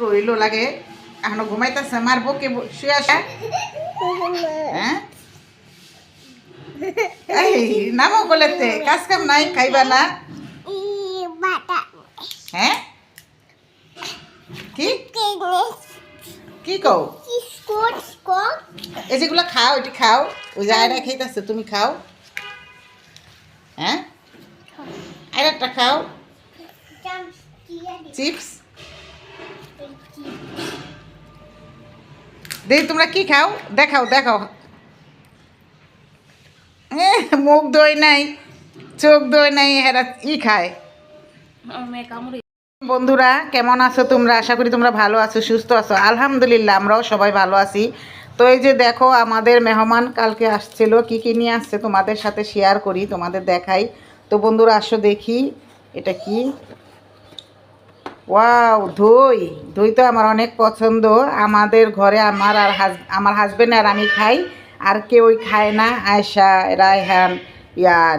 রইল লাগে এখনো ঘুমাইতেছে মারবো কে শুয়ে আসা হ্যাঁ এই নামো বলেতে কাজ কাম নাই খাইবা না হ্যাঁ কি কি কও এই যেগুলো খাও এটি খাও ওই যে আয়রা খাইতেছে তুমি খাও হ্যাঁ আর একটা খাও চিপস দেখি তোমরা কি খাও দেখাও দেখাও মুখ দই নাই চোখ দই নাই এরা ই খায় বন্ধুরা কেমন আছো তোমরা আশা করি তোমরা ভালো আছো সুস্থ আছো আলহামদুলিল্লাহ আমরাও সবাই ভালো আছি তো এই যে দেখো আমাদের মেহমান কালকে আসছিল কি কি নিয়ে আসছে তোমাদের সাথে শেয়ার করি তোমাদের দেখাই তো বন্ধুরা আসো দেখি এটা কি ওয়াও দই দই তো আমার অনেক পছন্দ আমাদের ঘরে আমার হাজবেন্ড আর আমি খাই আর কেউই খায় না আয়শা রায়হান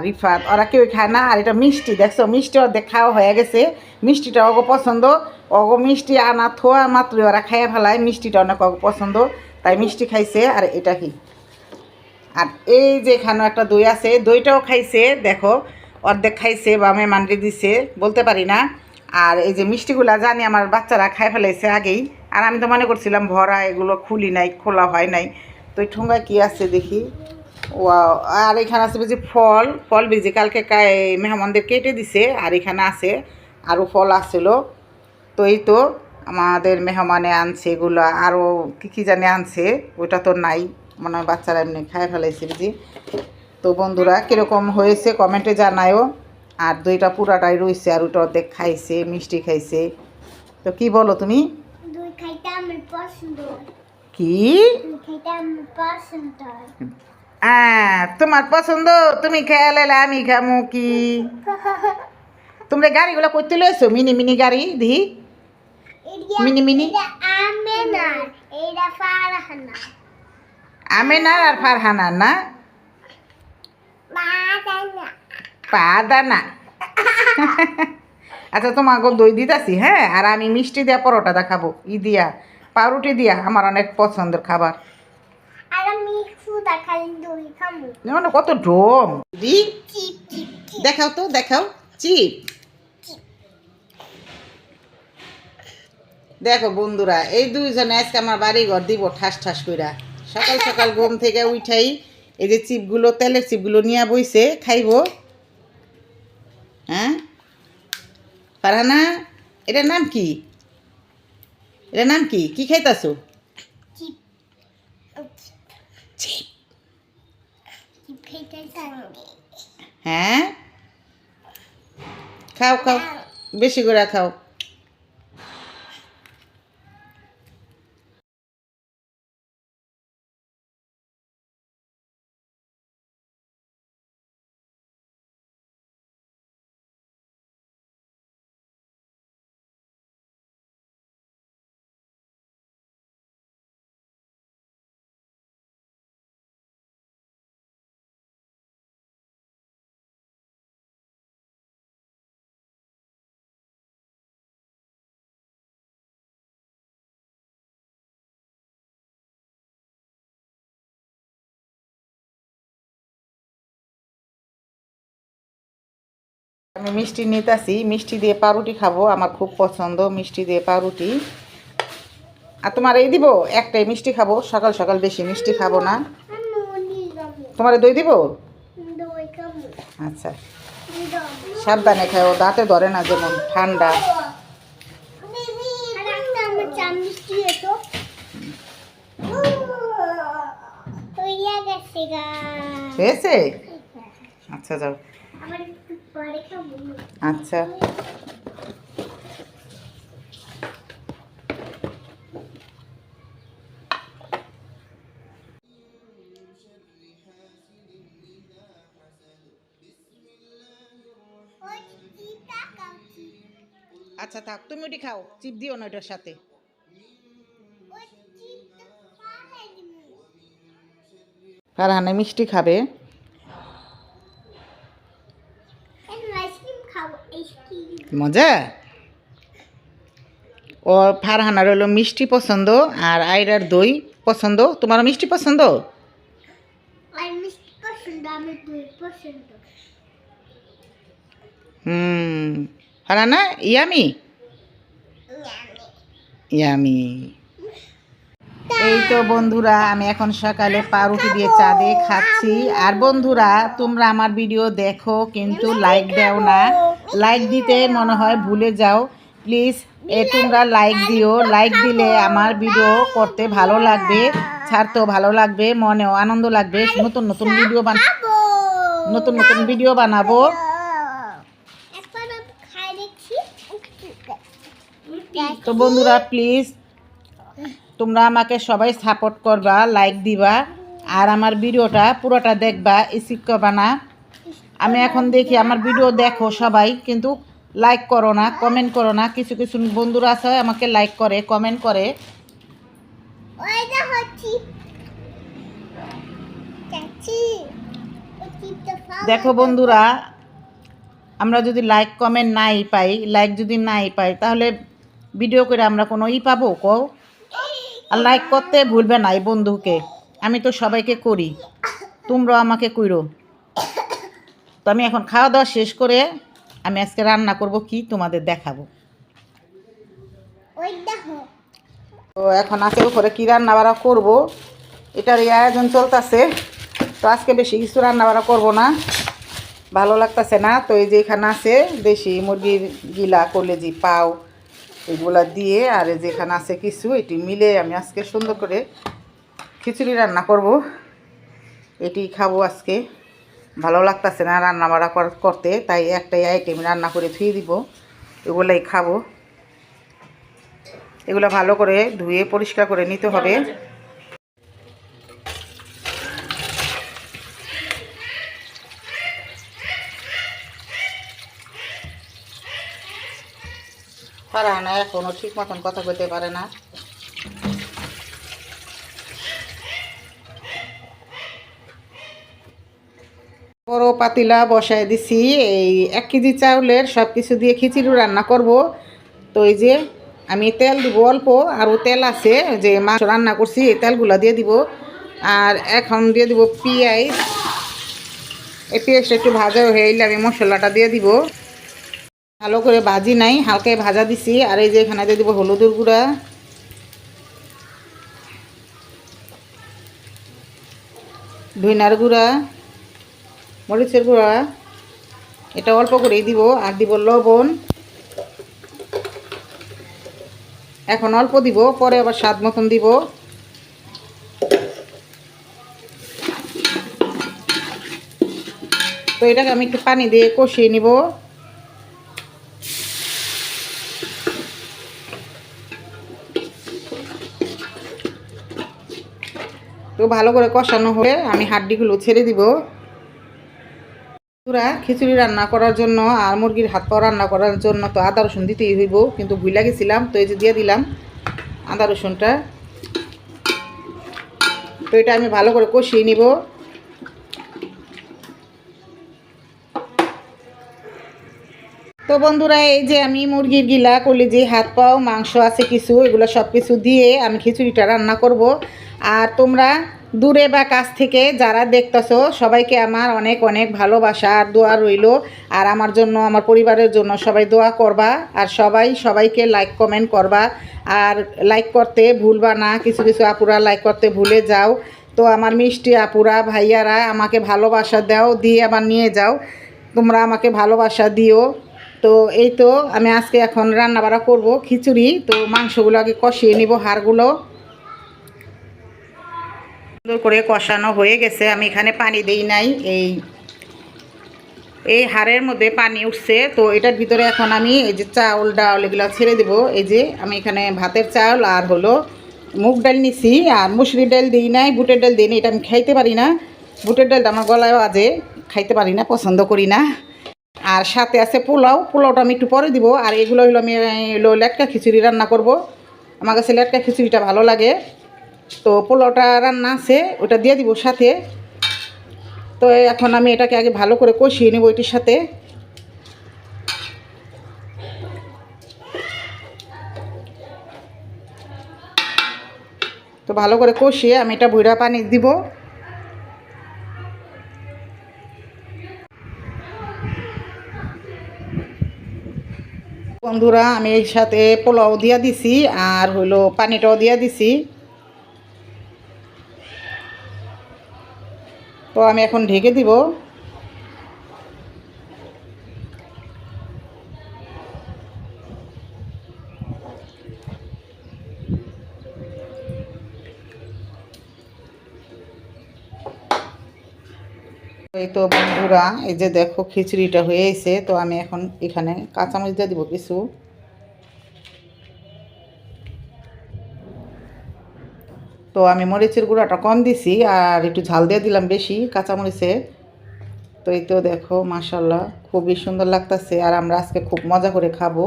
রিফাত ওরা কেউই খায় না আর এটা মিষ্টি দেখছো মিষ্টি অর্ধেক খাওয়া হয়ে গেছে মিষ্টিটা অগো পছন্দ অগো মিষ্টি আনা থোয়া মাত্রই ওরা খাইয়া ফেলায় মিষ্টিটা অনেক অগো পছন্দ তাই মিষ্টি খাইছে আর এটা কি আর এই যে এখানেও একটা দই আছে দইটাও খাইছে দেখো অর্ধেক খাইছে বা মেহমানরে দিছে বলতে পারি না আর এই যে মিষ্টিগুলা জানি আমার বাচ্চারা খাই ফেলাইছে আগেই আর আমি তো মনে করছিলাম ভরা এগুলো খুলি নাই খোলা হয় নাই তো এই ঠোঙ্গায় কী আছে দেখি ও আর এখানে আছে বুঝি ফল বিজি কালকে মেহমানদের কেটে দিছে আর এখানে আছে আরও ফল আসছিল তো এই তো আমাদের মেহমানে আনছে এগুলো আরও কী জানি আনছে ওইটা তো নাই মনে হয় বাচ্চারা এমনি খাই ফেলাইছে বুঝি তো বন্ধুরা কীরকম হয়েছে কমেন্টে জানায়ও আর দইটা পুরাটাই রয়েছে আর ওটা অর্ধেক খাইছে মিষ্টি খাইছে তো কি বলো তুমি কি তোমার পছন্দ তুমি খেয়ালে আমি খামু কি তোমরা গাড়িগুলো করতে লইছো মিনি মিনি গাড়ি দিহি মিনি মিনি আমেনার আর ফারহানার না পা দানা আচ্ছা তোমাকে দই দিতেছি হ্যাঁ আর আমি মিষ্টি দিয়া পরোটা খাবো ই দিয়া পাউরুটি দিয়া আমার অনেক পছন্দের খাবার কত ড্রম দেখাও তো দেখাও চিপ দেখো বন্ধুরা এই দুইজনে আজকে আমার বাড়ি ঘর দিব ঠাস ঠাস কইরা সকাল সকাল ঘুম থেকে উঠাই এই যে চিপগুলো তেলের চিপগুলো নিয়ে বইছে খাইবো হ্যাঁ ফারহানা এটার নাম কি এটার নাম কি কি খাইতাছো হ্যাঁ খাও খাও বেশি করে খাও আমি মিষ্টি নিতেছি মিষ্টি দিয়ে পাউরুটি খাবো আমার খুব পছন্দ মিষ্টি দিয়ে পাউরুটি আর তোমার এই দিব একটাই মিষ্টি খাবো সকাল সকাল বেশি মিষ্টি খাবো না তোমার দই দিব আচ্ছা সাবধানে খাও দাঁতে ধরে না যেমন ঠান্ডা হয়েছে আচ্ছা যাও আচ্ছা আচ্ছা থাক তুমি ওটি খাও চিপ দিও না ওটার সাথে ফারহানা মিষ্টি খাবে মজা ও ফারহানার হলো মিষ্টি পছন্দ আর আয়রার দই পছন্দ। তোমারও মিষ্টি পছন্দ? Farhana yummy yummy. এই তো বন্ধুরা আমি এখন সকালে পাউরুটি দিয়ে চা দিয়ে খাচ্ছি। আর বন্ধুরা তোমরা আমার ভিডিও দেখো কিন্তু লাইক দাও না, লাইক দিতে মনে হয় ভুলে যাও। প্লিজ তোমরা লাইক দিও, লাইক দিলে আমার ভিডিও করতে ভালো লাগবে, ছাড়তেও ভালো লাগবে, মনেও আনন্দ লাগবে। নতুন নতুন ভিডিও বানাবো। তো বন্ধুরা প্লিজ তোমরা আমাকে সবাই সাপোর্ট করবা, লাইক দিবা আর আমার ভিডিওটা পুরোটা দেখবা, স্কিপ করবা না। আমি এখন দেখি আমার ভিডিও দেখো সবাই কিন্তু লাইক করো না, কমেন্ট করো না। কিছু কিছু বন্ধুরা আছে আমাকে লাইক করে, কমেন্ট করে। দেখো বন্ধুরা আমরা যদি লাইক কমেন্ট নাই পাই, লাইক যদি নাই পাই তাহলে ভিডিও করে আমরা কোনো পাবো কও? আর লাইক করতে ভুলবে না এই বন্ধুকে, আমি তো সবাইকে করি, তোমরাও আমাকে কইরো। তো আমি এখন খাওয়া দাওয়া শেষ করে আমি আজকে রান্না করব কি তোমাদের দেখাবো। তো এখন আজকে উপরে কী রান্না বাড়া করবো এটার আয়োজন চলতেছে। তো আজকে বেশি কিছু রান্না বাড়া করবো না, ভালো লাগতেছে না। তো এই যে এখানে আছে দেশি মুরগির গিলা, কলেজি, পাও এগুলা দিয়ে আর যেখানে আছে কিছু এটি মিলে আমি আজকে সুন্দর করে খিচুড়ি রান্না করব। এটি খাবো আজকে, ভালো লাগতেছে না রান্না বাড়া করতে, তাই একটাই আইটেম রান্না করে ধুয়ে দিব, এগুলাই খাবো। এগুলো ভালো করে ধুয়ে পরিষ্কার করে নিতে হবে। ফারহানা এখনো ঠিক মতন কথা বলতে পারে না। বড় পাতিলা বসায় দিছি, এই 1 কেজি চাউলের সব কিছু দিয়ে খিচুড়ি রান্না করব। তো এই যে আমি তেল দিব অল্প, আরও তেল আছে যে মাছ রান্না করছি এই তেলগুলো দিয়ে দিব। আর এখন দিয়ে দিব পেঁয়াজ, এই পেঁয়াজটা একটু ভাজা হয়ে এলে আমি মশলাটা দিয়ে দিব। ভালো করে ভাজি নাই, হালকায় ভাজা দিছি। আর এই যে এখানে দিয়ে দিব হলুদের গুঁড়া, ধইনার গুঁড়া, মরিচের গুঁড়া, এটা অল্প করেই দিব। আর দিব লবণ, এখন অল্প দিব, পরে আবার স্বাদ মতন দিব। তো এটাকে আমি একটু পানি দিয়ে কষিয়ে নিব। তো ভালো করে কষানো হয়ে আমি হাড্ডিগুলো ছেড়ে দিব। পুরা খিচুড়ি রান্না করার জন্য আর মুরগির হাত পা রান্না করার জন্য তো আদা রসুন দিতেই হইব, কিন্তু ভুলে গেছিলাম। তো এই যে দিয়ে দিলাম আদা রসুনটা। তো এটা আমি ভালো করে কষিয়ে নিব। তো বন্ধুরা এই যে আমি মুরগির গিলা, কলিজি, হাত পাও, মাংস আছে কিছু, এগুলো সব কিছু দিয়ে আমি খিচুড়িটা রান্না করব। আর তোমরা দূরে বা কাছ থেকে যারা দেখতেছো সবাইকে আমার অনেক অনেক ভালোবাসা আর দোয়া রইল। আর আমার জন্য, আমার পরিবারের জন্য সবাই দোয়া করবা। আর সবাইকে লাইক কমেন্ট করবা। আর লাইক করতে ভুলবা না, কিছু কিছু আপুরা লাইক করতে ভুলে যাও। তো আমার মিষ্টি আপুরা ভাইয়ারা আমাকে ভালোবাসা দাও, দিয়ে আবার নিয়ে যাও। তোমরা আমাকে ভালোবাসা দিও। তো এই তো আমি আজকে এখন রান্না বাড়া করবো খিচুড়ি। তো মাংসগুলো আগে কষিয়ে নিব, হাড়গুলো সুন্দর করে কষানো হয়ে গেছে। আমি এখানে পানি দেই নাই, এই হাড়ের মধ্যে পানি উঠছে। তো এটার ভিতরে এখন আমি এই যে চাউল ডাল এগুলো ছেড়ে দেব। এই যে আমি এখানে ভাতের চাউল আর হলো মুগ ডাল নিছি, আর মুসুরির ডাল দিই নাই, বুটের ডাল দিই না, এটা আমি খাইতে পারি না। বুটের ডালটা আমার গলায় বাজে, খাইতে পারি না, পছন্দ করি না। আর সাথে আছে পোলাও, পোলাওটা আমি একটু পরে দিব। আর এগুলো হলো আমি লেটকা খিচুড়ি রান্না করব। আমার কাছে লেটকা খিচুড়িটা ভালো লাগে। তো পোলাওটা রান্না আছে, ওটা দিয়ে দিব সাথে। তো এখন আমি এটাকে আগে ভালো করে কষিয়ে নেব এটির সাথে। তো ভালো করে কষিয়ে আমি এটা বুইড়া পানি দিব। বন্ধুরা আমি এর সাথে পোলাও দিয়া দিছি আর হলো পানিটাও দিয়া দিছি। তো আমি এখন ঢেকে দিব। এই তো বন্ধুরা এই যে দেখো খিচুড়িটা হয়ে গেছে। তো আমি এখন এখানে কাঁচামরিচ দিয়ে দিব কিছু। তো আমি মরিচের গুঁড়াটা কম দিছি আর একটু ঝাল দিয়ে দিলাম বেশি কাঁচামরিচে। তো এই তো দেখো মাশাল্লাহ খুবই সুন্দর লাগতেছে আর আমরা আজকে খুব মজা করে খাবো।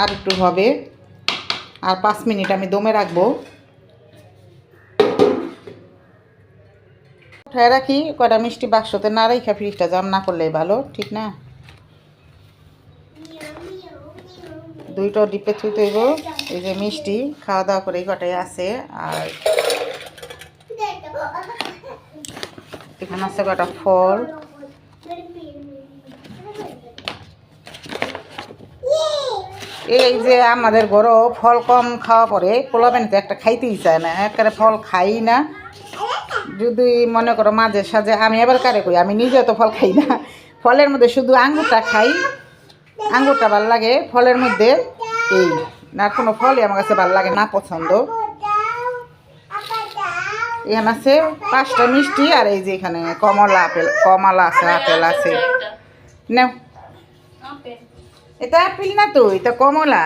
আর একটু হবে, আর 5 মিনিট আমি দমে রাখবো। উঠায় রাখি কয়টা মিষ্টি বাক্সতে না রেখে ফ্রিজটা জাম না করলেই ভালো, ঠিক না? দুইটা ডিপে থুইতে হইব। এই যে মিষ্টি খাওয়া দাওয়া করে কটাই আছে, আর এখানে আছে কটা ফল। এই যে আমাদের ঘরও ফল কম খাওয়া পরে পোলাবেন তো একটা খাইতেই চায় না, একেবারে ফল খাই না। যদি মনে করো মাঝে সাঝে আমি এবার কারে কই, আমি নিজে তো ফল খাই না। ফলের মধ্যে শুধু আঙ্গুরটা খাই, আঙ্গুরটা ভালো লাগে ফলের মধ্যে। এই না কোনো ফলই আমার কাছে ভালো লাগে না, পছন্দ। এখানে আছে 5টা মিষ্টি, আর এই যে এখানে কমলা আপেল, কমলা আছে, আপেল আছে। না এটা আপেল না, তো এটা কমলা।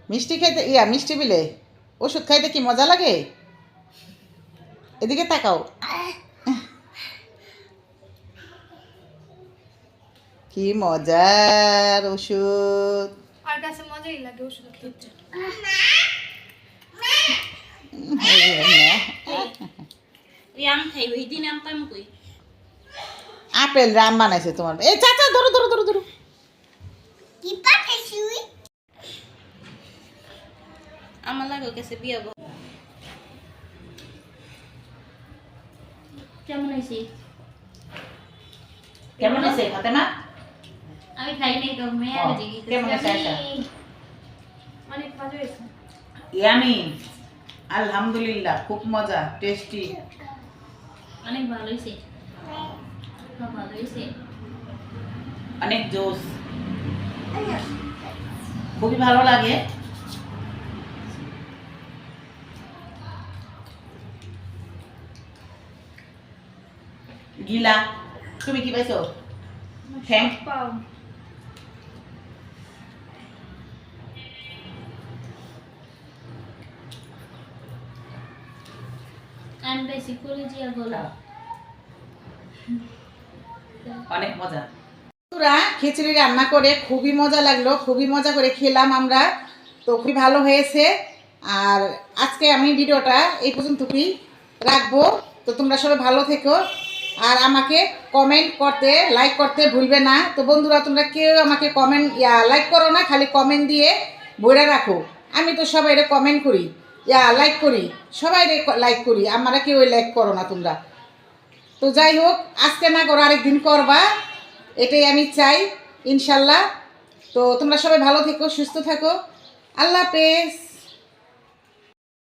মিষ্টি খাইতে মিষ্টি বিলে ওষুধ খাইতে কি মজা লাগে। এদিকে তাকাও, কি মজার ওষুধ। আর কাছে মজাই লাগে ওষুধ খেতে। আপেল রাম বানাইছে তোমার। এই চাচা ধরো ধরো ধরো ধরো। আমার লাগে কাছে বিয়া। কেমন হয়েছে? কেমন আছে ফাতেমা? আমি খাই নাই তো, মেয়ে আগে জিজ্ঞেস কেমন আছে আশা? অনেক ভালো হয়েছে। ইয়ামি, আলহামদুলিল্লাহ খুব মজা, টেস্টি, অনেক ভালো হয়েছে, খুব ভালো হয়েছে, অনেক জোস, খুবই ভালো লাগে। গিলা তুমি কি পাইছো? থ্যাংক পাও। আমি বেশি করে জিয়া গলা। অনেক মজা। বন্ধুরা খিচুড়ি রান্না করে খুবই মজা লাগলো, খুবই মজা করে খেলাম আমরা। তো খুবই ভালো হয়েছে। আর আজকে আমি ভিডিওটা এই পর্যন্তই রাখবো। তো তোমরা সবাই ভালো থেকো, আর আমাকে কমেন্ট করতে, লাইক করতে ভুলবে না। তো বন্ধুরা তোমরা কেউ আমাকে কমেন্ট লাইক করো না, খালি কমেন্ট দিয়ে বইরা রাখো। আমি তো সবাই কমেন্ট করি, লাইক করি, সবাই লাইক করি, আমরা কেউ লাইক করো না তোমরা। তো যাই হোক, আজকে না করো আরেকদিন করবা, এটাই আমি চাই ইনশাল্লাহ। তো তোমরা সবাই ভালো থেকো, সুস্থ থাকো। আল্লাহ হাফেজ।